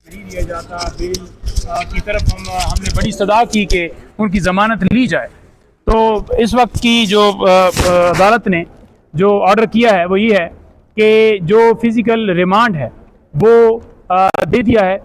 नहीं दिया जाता। बेल की तरफ हमने बड़ी सदा की कि उनकी ज़मानत ली जाए। तो इस वक्त की जो अदालत ने जो ऑर्डर किया है वो ये है कि जो फिज़िकल रिमांड है वो दे दिया है।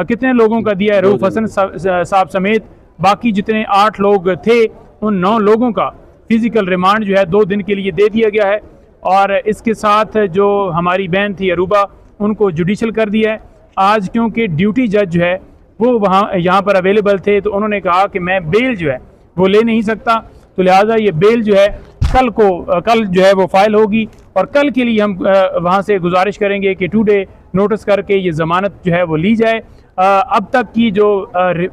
कितने लोगों का दिया है? रऊफ हसन साहब समेत बाकी जितने 8 लोग थे उन 9 लोगों का फिज़िकल रिमांड जो है 2 दिन के लिए दे दिया गया है। और इसके साथ जो हमारी बहन थी अरूबा, उनको जुडिशल कर दिया है। आज क्योंकि ड्यूटी जज जो है वो यहाँ पर अवेलेबल थे, तो उन्होंने कहा कि मैं बेल जो है वो ले नहीं सकता, तो लिहाजा ये बेल जो है कल जो है वो फाइल होगी और कल के लिए हम वहाँ से गुजारिश करेंगे कि 2 डे नोटिस करके ये ज़मानत जो है वो ली जाए। अब तक की जो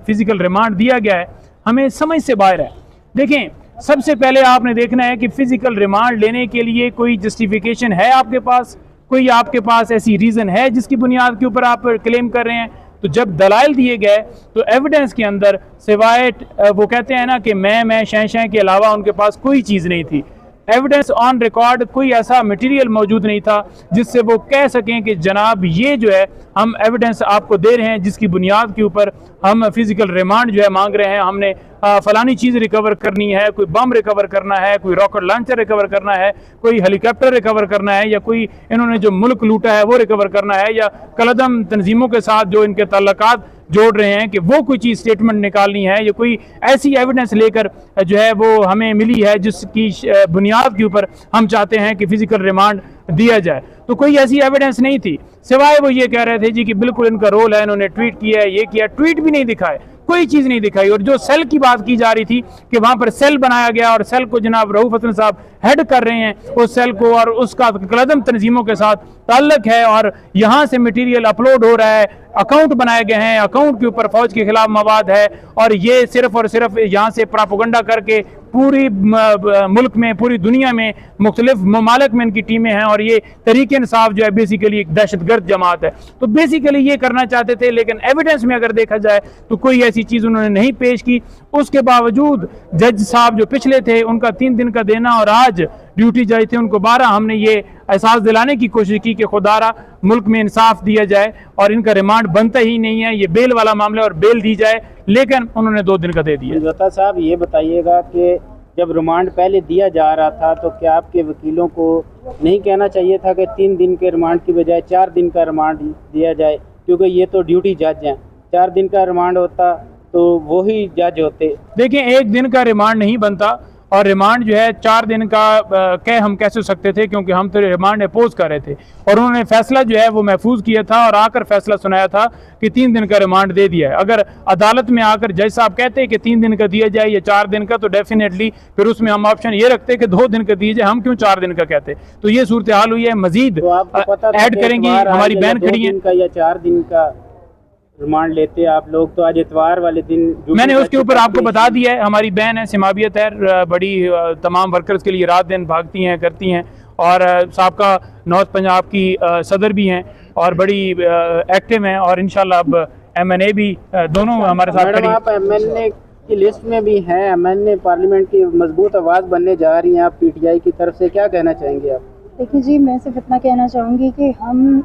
फिज़िकल रिमांड दिया गया है हमें समझ से बाहर है। देखें, सबसे पहले आपने देखना है कि फिज़िकल रिमांड लेने के लिए कोई जस्टिफिकेशन है आपके पास, कोई आपके पास ऐसी रीज़न है जिसकी बुनियाद के ऊपर आप क्लेम कर रहे हैं। तो जब दलाइल दिए गए तो एविडेंस के अंदर सिवाय वो कहते हैं ना कि मैं शह के अलावा उनके पास कोई चीज़ नहीं थी। एविडेंस ऑन रिकॉर्ड कोई ऐसा मटेरियल मौजूद नहीं था जिससे वो कह सकें कि जनाब ये जो है हम एविडेंस आपको दे रहे हैं जिसकी बुनियाद के ऊपर हम फिज़िकल रिमांड जो है मांग रहे हैं। हमने फलानी चीज़ रिकवर करनी है, कोई बम रिकवर करना है, कोई रॉकेट लॉन्चर रिकवर करना है, कोई हेलीकॉप्टर रिकवर करना है, या कोई इन्होंने जो मुल्क लूटा है वो रिकवर करना है, या कलदम तंजीमों के साथ जो इनके ताल्लुकात जोड़ रहे हैं कि वो कोई चीज़ स्टेटमेंट निकालनी है, या कोई ऐसी एविडेंस लेकर जो है वो हमें मिली है जिसकी बुनियाद के ऊपर हम चाहते हैं कि फिज़िकल रिमांड दिया जाए। तो कोई ऐसी एविडेंस नहीं थी, सिवाय वो ये कह रहे थे जी कि बिल्कुल इनका रोल है, इन्होंने ट्वीट किया है, ये किया। ट्वीट भी नहीं दिखाए, कोई चीज़ नहीं दिखाई। और जो सेल की बात की जा रही थी कि वहाँ पर सेल बनाया गया और सेल को जनाब रऊफ हसन साहब हेड कर रहे हैं उस सेल को, और उसका कलदम तंजीमों के साथ ताल्लुक है और यहाँ से मटेरियल अपलोड हो रहा है, अकाउंट बनाए गए हैं, अकाउंट के ऊपर फौज के खिलाफ मवाद है, और ये सिर्फ और सिर्फ यहाँ से प्रोपेगेंडा करके पूरी मुल्क में, पूरी दुनिया में मुख्तलिफ ममालिक में इनकी टीमें हैं, और ये तहरीक इंसाफ जो है बेसिकली एक दहशतगर्द जमात है। तो बेसिकली ये करना चाहते थे, लेकिन एविडेंस में अगर देखा जाए तो कोई ऐसी चीज़ उन्होंने नहीं पेश की। उसके बावजूद जज साहब जो पिछले थे उनका 3 दिन का देना, और आज ड्यूटी जज थे उनको 12, हमने ये एहसास दिलाने की कोशिश की कि खुदारा मुल्क में इंसाफ दिया जाए और इनका रिमांड बनता ही नहीं है, ये बेल वाला मामला और बेल दी जाए, लेकिन उन्होंने 2 दिन का दे दिया। जता साहब ये बताइएगा कि जब रिमांड पहले दिया जा रहा था तो क्या आपके वकीलों को नहीं कहना चाहिए था कि 3 दिन के रिमांड की बजाय 4 दिन का रिमांड दिया जाए, क्योंकि ये तो ड्यूटी जज हैं। 4 दिन का रिमांड होता तो वही जज होते। देखिए, 1 दिन का रिमांड नहीं बनता, और रिमांड जो है 4 दिन का हम कैसे सकते थे, क्योंकि हम तो रिमांड अपोज कर रहे थे, और उन्होंने फैसला जो है वो महफूज किया था और आकर फैसला सुनाया था कि 3 दिन का रिमांड दे दिया है। अगर अदालत में आकर जज साहब कहते हैं कि 3 दिन का दिया जाए या 4 दिन का, तो डेफिनेटली फिर उसमें हम ऑप्शन ये रखते कि 2 दिन का दिया जाए, हम क्यों 4 दिन का कहते। तो ये सूरत हाल हुई है। मजीद ऐड करेंगी, हमारी बहन खड़ी है। या 4 दिन का रिमांड लेते आप लोग, तो आज इतवार वाले दिन मैंने उसके ऊपर आपको बता दिया है। हमारी बहन है सिमाबियत है, बड़ी तमाम वर्कर्स के लिए रात दिन भागती हैं, करती हैं, और साबका नॉर्थ पंजाब की सदर भी हैं और बड़ी एक्टिव हैं, और इंशाल्लाह अब MNA भी दोनों हमारे साथ खड़ी। आप MNA की लिस्ट में भी हैं, MNA पार्लियामेंट की मजबूत आवाज़ बनने जा रही हैं आप PTI की तरफ से, क्या कहना चाहेंगे आप? देखिए जी, मैं सिर्फ इतना कहना चाहूँगी कि हम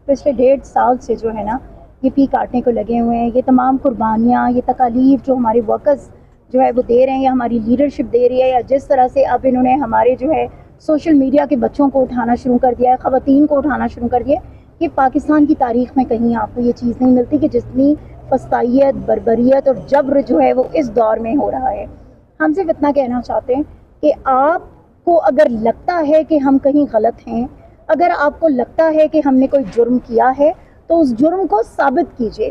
पिछले 1.5 साल से जो है ना ये पी काटने को लगे हुए हैं। ये तमाम कुर्बानियाँ, ये तकालीफ जो हमारे वर्कर्स जो है वो दे रहे हैं, या हमारी लीडरशिप दे रही है, या जिस तरह से अब इन्होंने हमारे जो है सोशल मीडिया के बच्चों को उठाना शुरू कर दिया है, ख़वातीन को उठाना शुरू कर दिया, कि पाकिस्तान की तारीख़ में कहीं आपको ये चीज़ नहीं मिलती कि जितनी फस्तायत, बर्बरियत और जब्र जो है वो इस दौर में हो रहा है। हम सिर्फ इतना कहना चाहते हैं कि आपको अगर लगता है कि हम कहीं गलत हैं, अगर आपको लगता है कि हमने कोई जुर्म किया है, तो उस जुर्म को साबित कीजिए।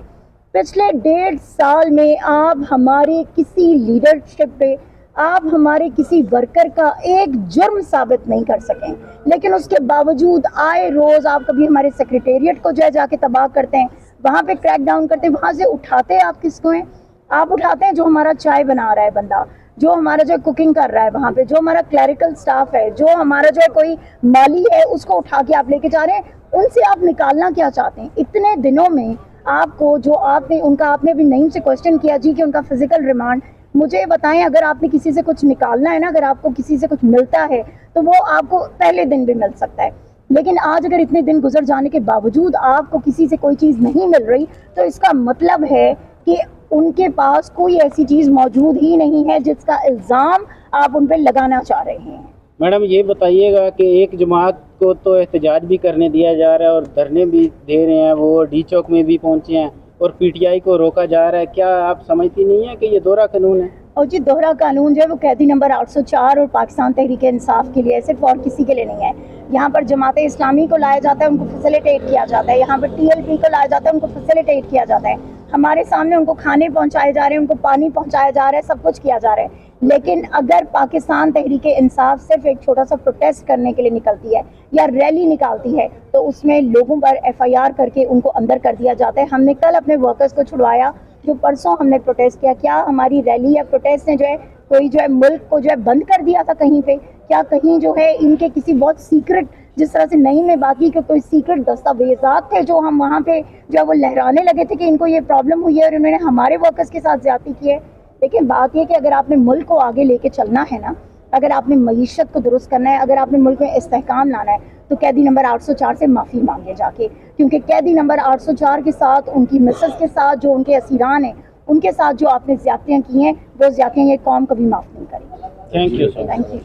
पिछले 1.5 साल में आप हमारे किसी लीडरशिप पे, आप हमारे किसी वर्कर का एक जुर्म साबित नहीं कर सकें, लेकिन उसके बावजूद आए रोज़ आप कभी हमारे सेक्रेटेरिएट को जो है जाके तबाह करते हैं, वहाँ पे क्रैक डाउन करते हैं। वहाँ से उठाते हैं आप किसको हैं? आप उठाते हैं जो हमारा चाय बना रहा है बंदा, जो हमारा जो कुकिंग कर रहा है वहाँ पे, जो हमारा क्लरिकल स्टाफ है, जो हमारा जो है कोई माली है, उसको उठा के आप लेके जा रहे हैं। उनसे आप निकालना क्या चाहते हैं? इतने दिनों में आपको जो आपने भी नहीं से क्वेश्चन किया जी कि उनका फिजिकल रिमांड, मुझे बताएं, अगर आपने किसी से कुछ निकालना है ना, अगर आपको किसी से कुछ मिलता है तो वो आपको पहले दिन भी मिल सकता है। लेकिन आज अगर इतने दिन गुजर जाने के बावजूद आपको किसी से कोई चीज़ नहीं मिल रही, तो इसका मतलब है कि उनके पास कोई ऐसी चीज़ मौजूद ही नहीं है जिसका इल्ज़ाम आप उन पर लगाना चाह रहे हैं। मैडम ये बताइएगा कि एक जमात को तो एहतजाज भी करने दिया जा रहा है और धरने भी दे रहे हैं, वो डी चौक में भी पहुंचे हैं और पीटीआई को रोका जा रहा है, क्या आप समझती नहीं है कि ये दोहरा कानून है? और जी दोहरा कानून जो है वो कैदी नंबर 804 और पाकिस्तान तहरीक इंसाफ के लिए, सिर्फ और किसी के लिए नहीं है। यहाँ पर जमात इस्लामी को लाया जाता है, उनको फैसिलिटेट किया जाता है, यहाँ पर TLP को लाया जाता है, उनको फैसिलिटेट किया जाता है, हमारे सामने उनको खाने पहुँचाए जा रहे हैं, उनको पानी पहुँचाया जा रहा है, सब कुछ किया जा रहा है। लेकिन अगर पाकिस्तान तहरीक इंसाफ सिर्फ एक छोटा सा प्रोटेस्ट करने के लिए निकलती है या रैली निकालती है, तो उसमें लोगों पर FIR करके उनको अंदर कर दिया जाता है। हमने कल अपने वर्कर्स को छुड़वाया, जो परसों हमने प्रोटेस्ट किया। क्या हमारी रैली या प्रोटेस्ट ने जो है कोई जो है मुल्क को जो है बंद कर दिया था कहीं पे? क्या कहीं जो है इनके किसी बहुत सीक्रेट, जिस तरह से नहीं में बाकी के कोई सीक्रेट दस्तावेजात थे जो हम वहाँ पे जो है वो लहराने लगे थे कि इनको ये प्रॉब्लम हुई है और इन्होंने हमारे वर्कर्स के साथ ज्यादती की है? देखिए बात यह कि अगर आपने मुल्क को आगे लेके चलना है ना, अगर आपने मईशत को दुरुस्त करना है, अगर आपने मुल्क में इस्तेहकाम लाना है, तो कैदी नंबर 804 से माफ़ी मांगे जाके, क्योंकि कैदी नंबर 804 के साथ, उनकी मिसेस के साथ, जो उनके असीरान हैं, उनके साथ जो आपने ज़्यादतियाँ की हैं, वो ज़्यादतियाँ ये कौम कभी माफ़ नहीं करेगी। Thank you sir. Thank you.